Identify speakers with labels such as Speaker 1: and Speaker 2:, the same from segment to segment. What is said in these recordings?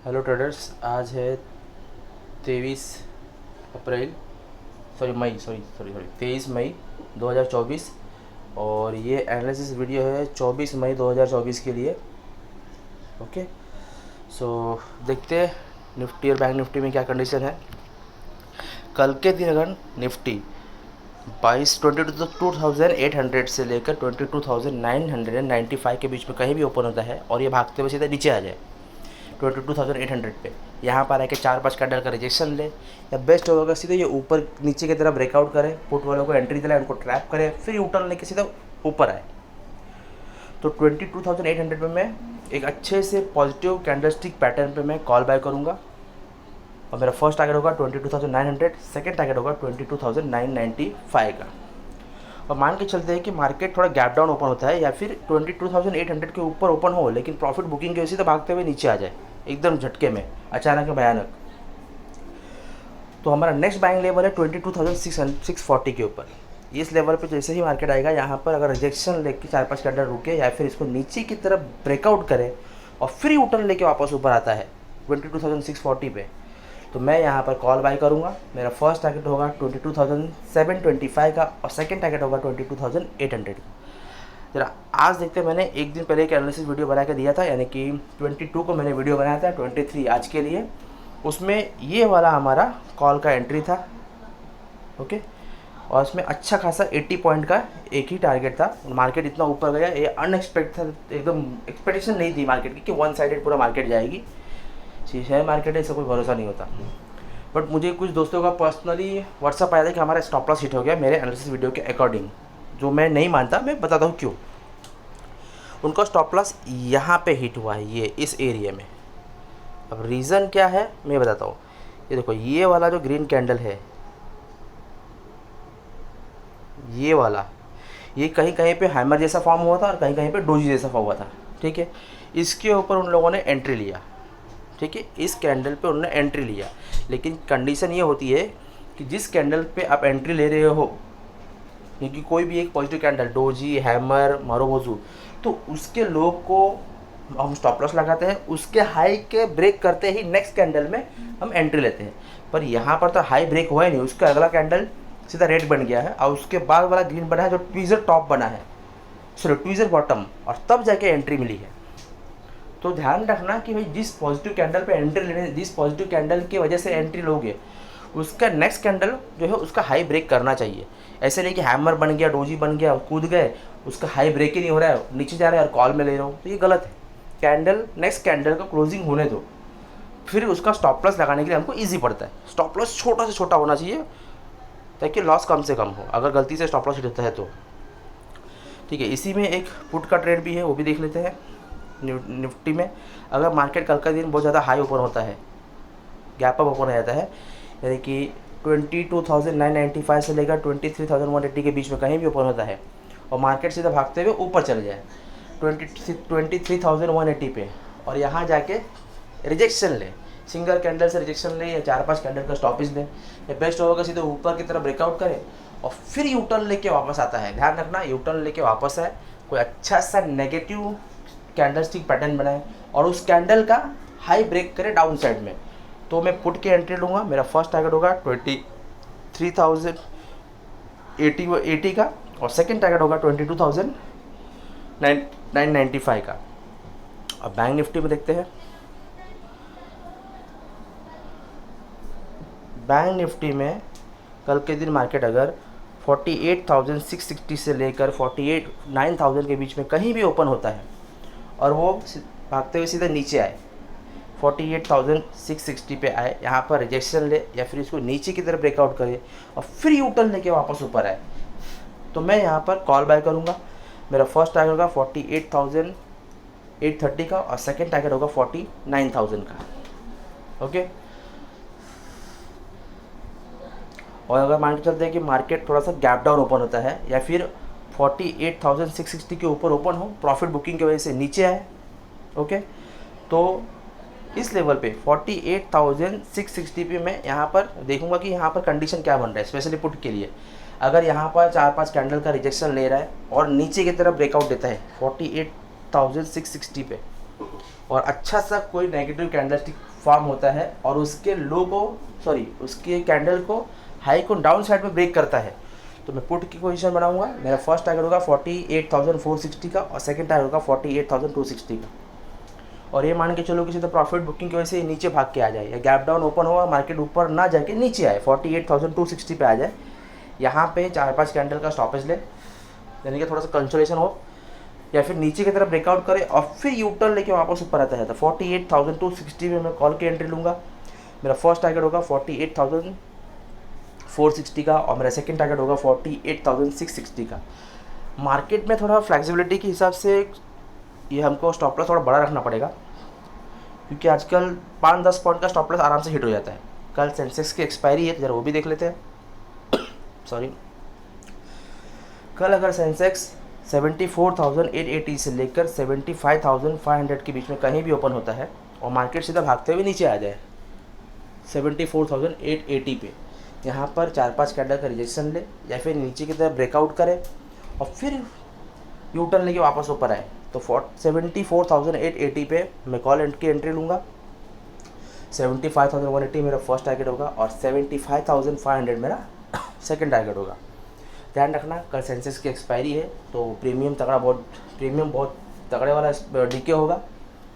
Speaker 1: Hello traders, आज है 23 मई 2024 और ये एनालिसिस वीडियो है 24 मई 2024 के लिए। ओके, सो देखते हैं निफ्टी और बैंक निफ्टी में क्या कंडीशन है। कल के दिन अगर निफ्टी 22,800 से लेकर 22,995 के बीच में कहीं भी ओपन होता है और ये भागते हुए सीधा नीचे आ जाए 22,800 पे, यहाँ पर आके 4-5 कैंडल का रिजेक्शन ले, या बेस्ट होगा सीधे ये ऊपर नीचे की तरफ ब्रेकआउट करे, पुट वालों को एंट्री दिलाए, उनको ट्रैप करे, फिर यूटर्न लेके सीधा ऊपर आए। तो 22,800 पे मैं एक अच्छे से पॉजिटिव कैंडलस्टिक पैटर्न पे मैं कॉल बाय करूँगा और मेरा फर्स्ट टारगेट होगा 22,900, सेकेंड टारगेट होगा 22,995 का। और मान के चलते हैं कि मार्केट थोड़ा गैप डाउन ओपन होता है या फिर 22,800 के ऊपर ओपन हो, लेकिन प्रॉफिट बुकिंग की वजह से तो भागते हुए नीचे आ जाए एकदम झटके में, अचानक में, भयानक। तो हमारा नेक्स्ट बाइंग लेवल है 22,640 के ऊपर। इस लेवल पे जैसे ही मार्केट आएगा, यहाँ पर अगर रिजेक्शन लेके 4-5 कैंडल रुके या फिर इसको नीचे की तरफ ब्रेकआउट करे और फिर यूटर्न लेके वापस ऊपर आता है 22,640 पे, तो मैं यहाँ पर कॉल बाय करूँगा। मेरा फर्स्ट टारगेट होगा 22,725 का और सेकंड टारगेट होगा 22,800 का। जरा आज देखते हैं, मैंने एक दिन पहले एक एनालिसिस वीडियो बना के दिया था, यानी कि 22 को मैंने वीडियो बनाया था, 23 आज के लिए। उसमें ये वाला हमारा कॉल का एंट्री था। ओके, और उसमें अच्छा खासा 80 पॉइंट का एक ही टारगेट था। मार्केट इतना ऊपर गया, ये अनएक्सपेक्टेड था, एकदम एक्सपेक्टेशन नहीं थी मार्केट की कि वन साइडेड पूरा मार्केट जाएगी। शेयर मार्केट है, इसका कोई भरोसा नहीं होता। बट मुझे कुछ दोस्तों का पर्सनली व्हाट्सअप आया था कि हमारा स्टॉप लॉस हिट हो गया मेरे एनालिसिस वीडियो के अकॉर्डिंग, जो मैं नहीं मानता, मैं बताता हूँ क्यों। उनका स्टॉप लॉस यहाँ पे हिट हुआ है, ये इस एरिया में। अब रीज़न क्या है मैं बताता हूँ। ये देखो, ये वाला जो ग्रीन कैंडल है, ये वाला, ये कहीं कहीं पे हैमर जैसा फॉर्म हुआ था और कहीं कहीं पे डोजी जैसा फॉर्म हुआ था। ठीक है, इसके ऊपर उन लोगों ने एंट्री लिया। ठीक है, इस कैंडल पे उन्होंने एंट्री लिया, लेकिन कंडीशन ये होती है कि जिस कैंडल पे आप एंट्री ले रहे हो, क्योंकि कोई भी एक पॉजिटिव कैंडल, डोजी, हैमर, मारोमोजू, तो उसके लो को हम स्टॉप लॉस लगाते हैं, उसके हाई के ब्रेक करते ही नेक्स्ट कैंडल में हम एंट्री लेते हैं। पर यहाँ पर तो हाई ब्रेक हुआ ही नहीं, उसका अगला कैंडल सीधा रेड बन गया है और उसके बाद वाला ग्रीन बना है जो ट्वीजर टॉप बना है, सॉरी ट्वीजर बॉटम, और तब जाके एंट्री मिली है। तो ध्यान रखना कि भाई जिस पॉजिटिव कैंडल पे एंट्री लेने, जिस पॉजिटिव कैंडल की वजह से एंट्री लोगे, उसका नेक्स्ट कैंडल जो है उसका हाई ब्रेक करना चाहिए। ऐसे नहीं कि हैमर बन गया, डोजी बन गया, कूद गए, उसका हाई ब्रेक ही नहीं हो रहा है, नीचे जा रहा है और कॉल में ले रहा हूँ, तो ये गलत है। कैंडल, नेक्स्ट कैंडल का क्लोजिंग होने दो, फिर उसका स्टॉप लॉस लगाने के लिए हमको ईजी पड़ता है। स्टॉप लॉस छोटा से छोटा होना चाहिए ताकि लॉस कम से कम हो, अगर गलती से स्टॉप लॉस हिट होता है तो। ठीक है, इसी में एक पुट का ट्रेड भी है, वो भी देख लेते हैं। निफ्टी में अगर मार्केट कल का दिन बहुत ज़्यादा हाई ओपन होता है, गैप अप ओपन हो जाता है, यानी कि 22,995 से लेकर 23,180 के बीच में कहीं भी ओपन होता है और मार्केट सीधा भागते हुए ऊपर चले जाए 23,180 पे, और यहाँ जाके रिजेक्शन ले, सिंगल कैंडल से रिजेक्शन ले या 4-5 कैंडल का स्टॉपेज ले, या बेस्ट होगा सीधे ऊपर की तरफ ब्रेकआउट करे और फिर यूटर्न लेके वापस आता है। ध्यान रखना, यूटर्न लेके वापस आए, कोई अच्छा सा नेगेटिव कैंडलस्टिक पैटर्न बनाए और उस कैंडल का हाई ब्रेक करे डाउन साइड में, तो मैं पुट की एंट्री लूँगा। मेरा फर्स्ट टारगेट होगा 23,080 का और सेकंड टारगेट होगा 22,995 का। अब बैंक निफ्टी में देखते हैं। बैंक निफ्टी में कल के दिन मार्केट अगर 48,660 से लेकर 48,900 के बीच में कहीं भी ओपन होता है और वो भागते हुए सीधे नीचे आए 48,660 पे आए, यहाँ पर रिजेक्शन ले या फिर इसको नीचे की तरफ ब्रेकआउट करे और फिर यूटर्न लेके वापस ऊपर आए, तो मैं यहाँ पर कॉल बाय करूँगा। मेरा फर्स्ट टारगेट होगा 48,830 का और सेकंड टारगेट होगा 49,000 का। ओके, और अगर मान के चलते हैं कि मार्केट थोड़ा सा गैप डाउन ओपन होता है या फिर 48,660 के ऊपर ओपन हो, प्रॉफिट बुकिंग की वजह से नीचे आए, ओके, तो इस लेवल पे 48,660 पे मैं यहाँ पर देखूंगा कि यहाँ पर कंडीशन क्या बन रहा है, स्पेशली पुट के लिए। अगर यहाँ पर 4-5 कैंडल का रिजेक्शन ले रहा है और नीचे की तरफ ब्रेकआउट देता है 48,660 पे और अच्छा सा कोई नेगेटिव कैंडलस्टिक फॉर्म होता है और उसके लो को उसके कैंडल को हाई को डाउन साइड में ब्रेक करता है, तो मैं पुट की पोजीशन बनाऊंगा। मेरा फर्स्ट टारगेट होगा 48,460 का और सेकंड टारगेट होगा 48,260 का। और ये मान के चलो किसी तो प्रॉफिट बुकिंग की वजह से नीचे भाग के आ जाए या गैप डाउन ओपन हुआ, मार्केट ऊपर ना जाके नीचे आए 48,260 पे आ जाए, यहाँ पे 4-5 कैंडल का स्टॉपेज ले, यानी कि थोड़ा सा कंसोलेशन हो, या फिर नीचे की तरफ ब्रेकआउट करे और फिर यू टर्न लेके वापस ऊपर आता है, तो 48,260 में मैं कॉल की एंट्री लूँगा। मेरा फर्स्ट टारगेट होगा 48,460 का और मेरा सेकंड टारगेट होगा 48,660 का। मार्केट में थोड़ा फ्लेक्सिबिलिटी के हिसाब से ये हमको स्टॉप लॉस थोड़ा बड़ा रखना पड़ेगा, क्योंकि आजकल 5-10 पॉइंट का स्टॉप लॉस आराम से हिट हो जाता है। कल सेंसेक्स की एक्सपायरी है, तो जरा वो भी देख लेते हैं। सॉरी, कल अगर सेंसेक्स 74,880 से लेकर 75,500 के बीच में कहीं भी ओपन होता है और मार्केट सीधा भागते हुए नीचे आ जाए 74,880 पे, यहाँ पर 4-5 कैंडल का रिजेक्शन ले या फिर नीचे की तरफ ब्रेकआउट करे और फिर यू टर्न लेके वापस ऊपर आए, तो 74,880 पे मैं कॉल की एंट्री लूँगा। 75,180 मेरा फर्स्ट टारगेट होगा और 75,500 मेरा सेकंड टारगेट होगा। ध्यान रखना कल सेंसेक्स की एक्सपायरी है, तो प्रीमियम बहुत तगड़े वाला डीके होगा,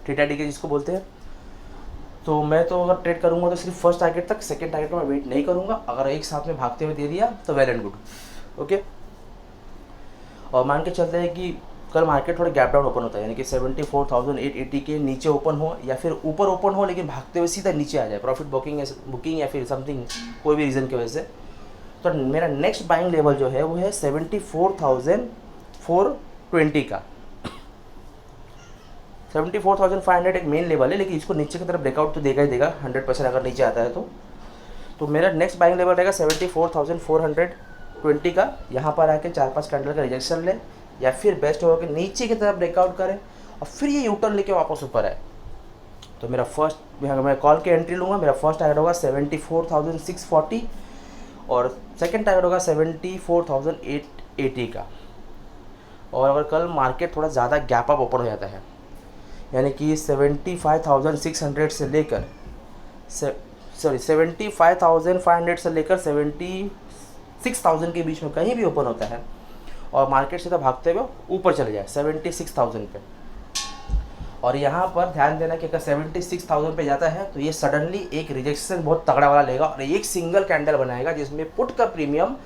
Speaker 1: थीटा डीके जिसको बोलते हैं। तो मैं तो अगर ट्रेड करूँगा तो सिर्फ फर्स्ट टारगेट तक, सेकंड टारगेट में वेट नहीं करूँगा। अगर एक साथ में भागते हुए दे दिया तो वेल एंड गुड, ओके। और मान के चलते हैं कि कल मार्केट थोड़ा गैप डाउन ओपन होता है, यानी कि 74,880 के नीचे ओपन हो या फिर ऊपर ओपन हो लेकिन भागते हुए सीधा नीचे आ जाए, प्रॉफिट बुकिंग या फिर समथिंग कोई भी रीज़न की वजह से, तो मेरा नेक्स्ट बाइंग लेवल जो है वो है 74,420 का। 74,500 एक मेन लेवल है, लेकिन इसको नीचे की तरफ ब्रेकआउट तो देगा ही देगा 100% अगर नीचे आता है तो मेरा नेक्स्ट बाइंग लेवल रहेगा 74,420 का। यहाँ पर आके 4-5 कैंडल का रिजेक्शन ले या फिर बेस्ट होगा कि नीचे की तरफ ब्रेकआउट करे और फिर ये यूटर्न लेके वापस ऊपर आए, तो मेरा मैं कॉल की एंट्री लूँगा। मेरा फर्स्ट टारगेट होगा 74,640 और सेकंड टारगेट होगा 74,880 का। और अगर कल मार्केट थोड़ा ज़्यादा गैप अप ओपन हो जाता है, यानी कि 75,600 से लेकर 75,500 से लेकर 76,000 के बीच में कहीं भी ओपन होता है और मार्केट सीधा भागते हुए ऊपर चले जाए 76,000 पे, और यहाँ पर ध्यान देना कि अगर 76,000 पे जाता है तो ये सडनली एक रिजेक्शन बहुत तगड़ा वाला लेगा और एक सिंगल कैंडल बनाएगा, जिसमें पुट का प्रीमियम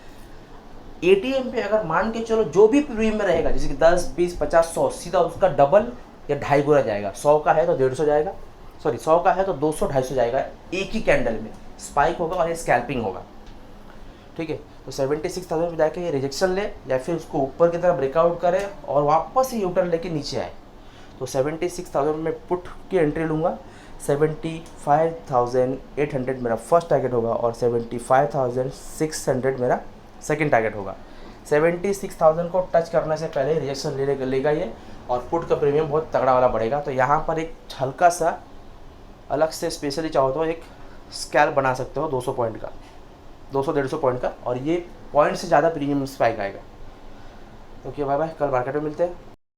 Speaker 1: एटीएम पे अगर मान के चलो जो भी प्रीमियम में रहेगा, जैसे कि 10, 20, 50, 100, सीधा उसका डबल या 2.5 गुना जाएगा। 100 का है तो 150 जाएगा, 100 का है तो 200, 250 जाएगा, एक ही कैंडल में स्पाइक होगा और ये स्कैल्पिंग होगा, ठीक है। तो 76,000 पे जाके ये रिजेक्शन ले या फिर उसको ऊपर की तरफ ब्रेकआउट करे और वापस ही यूटर्न लेके नीचे आए, तो 76,000 में पुट की एंट्री लूँगा। 75,800 मेरा फर्स्ट टारगेट होगा और 75,600 मेरा सेकंड टारगेट होगा। 76,000 को टच करने से पहले रिजेक्शन लेगा ये और पुट का प्रीमियम बहुत तगड़ा वाला बढ़ेगा। तो यहाँ पर एक हल्का सा अलग से स्पेशली चाहो तो एक स्कैल्प बना सकते हो 200 पॉइंट का, 200-150 पॉइंट का, और ये पॉइंट से ज़्यादा प्रीमियम स्पाइक आएगा। ओके, बाय बाय, कल मार्केट में मिलते हैं।